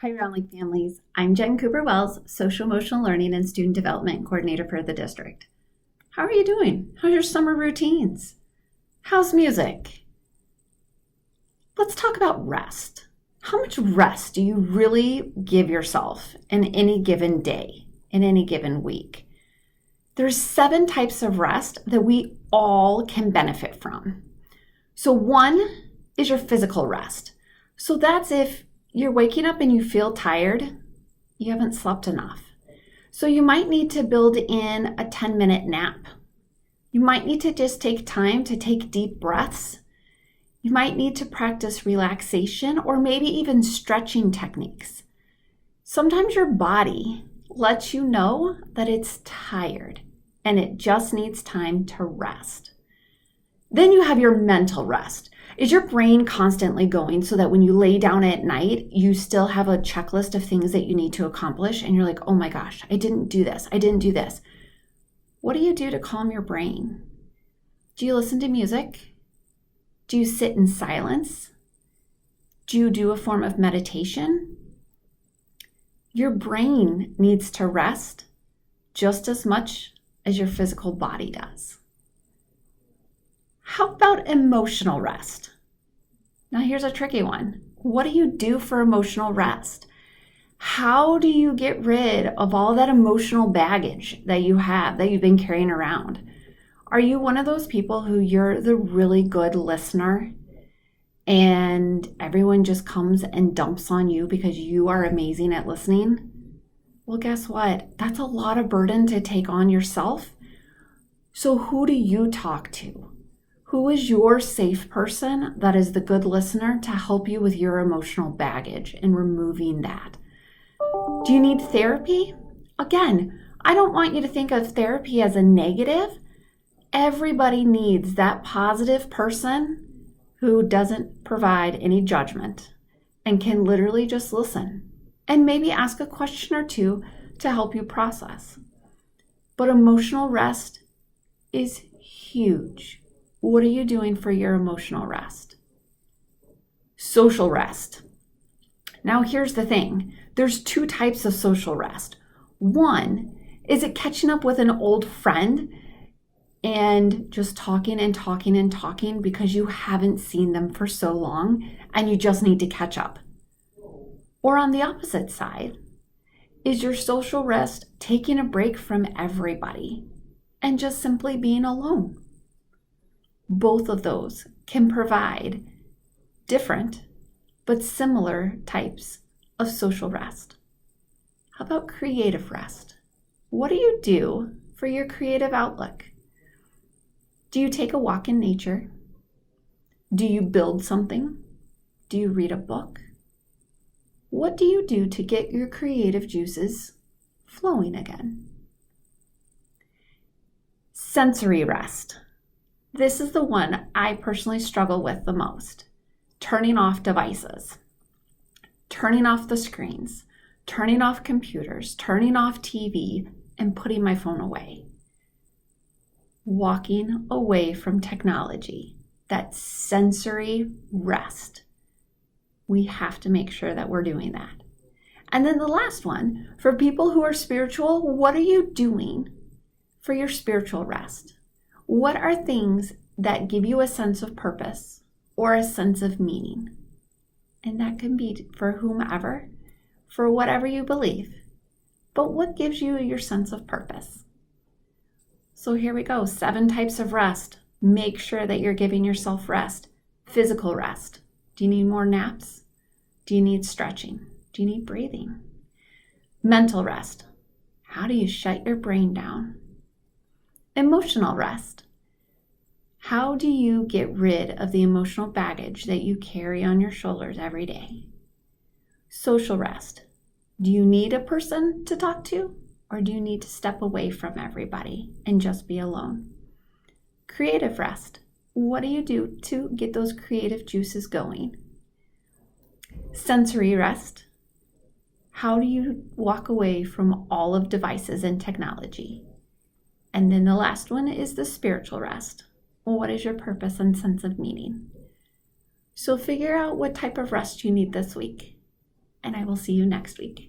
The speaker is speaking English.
Hi, Round Lake families. I'm Jen Cooper Wells, Social Emotional Learning and Student Development Coordinator for the district. How are you doing? How's your summer routines? How's music? Let's talk about rest. How much rest do you really give yourself in any given day, in any given week? There's 7 types of rest that we all can benefit from. So one is your physical rest. So that's if you're waking up and you feel tired, you haven't slept enough. So you might need to build in a 10-minute nap. You might need to just take time to take deep breaths. You might need to practice relaxation or maybe even stretching techniques. Sometimes your body lets you know that it's tired and it just needs time to rest. Then you have your mental rest. Is your brain constantly going so that when you lay down at night, you still have a checklist of things that you need to accomplish and you're like, oh my gosh, I didn't do this. What do you do to calm your brain? Do you listen to music? Do you sit in silence? Do you do a form of meditation? Your brain needs to rest just as much as your physical body does. How about emotional rest? Now here's a tricky one. What do you do for emotional rest? How do you get rid of all that emotional baggage that you have, that you've been carrying around? Are you one of those people who you're the really good listener and everyone just comes and dumps on you because you are amazing at listening? Well, guess what? That's a lot of burden to take on yourself. So who do you talk to? Who is your safe person that is the good listener to help you with your emotional baggage and removing that? Do you need therapy? Again, I don't want you to think of therapy as a negative. Everybody needs that positive person who doesn't provide any judgment and can literally just listen and maybe ask a question or two to help you process. But emotional rest is huge. What are you doing for your emotional rest? Social rest. Now here's the thing. There's 2 types of social rest. One, is it catching up with an old friend and just talking because you haven't seen them for so long and you just need to catch up? Or on the opposite side, is your social rest taking a break from everybody and just simply being alone? Both of those can provide different but similar types of social rest. How about creative rest? What do you do for your creative outlook? Do you take a walk in nature? Do you build something? Do you read a book? What do you do to get your creative juices flowing again? Sensory rest. This is the one I personally struggle with the most. Turning off devices, turning off the screens, turning off computers, turning off TV, and putting my phone away. Walking away from technology, that sensory rest. We have to make sure that we're doing that. And then the last one, for people who are spiritual, what are you doing for your spiritual rest? What are things that give you a sense of purpose or a sense of meaning? And that can be for whomever, for whatever you believe. But what gives you your sense of purpose? So here we go, 7 types of rest. Make sure that you're giving yourself rest. Physical rest. Do you need more naps? Do you need stretching? Do you need breathing? Mental rest. How do you shut your brain down? Emotional rest. How do you get rid of the emotional baggage that you carry on your shoulders every day? Social rest. Do you need a person to talk to, or do you need to step away from everybody and just be alone? Creative rest. What do you do to get those creative juices going? Sensory rest. How do you walk away from all of devices and technology? And then the last one is the spiritual rest. What is your purpose and sense of meaning? So figure out what type of rest you need this week. and I will see you next week.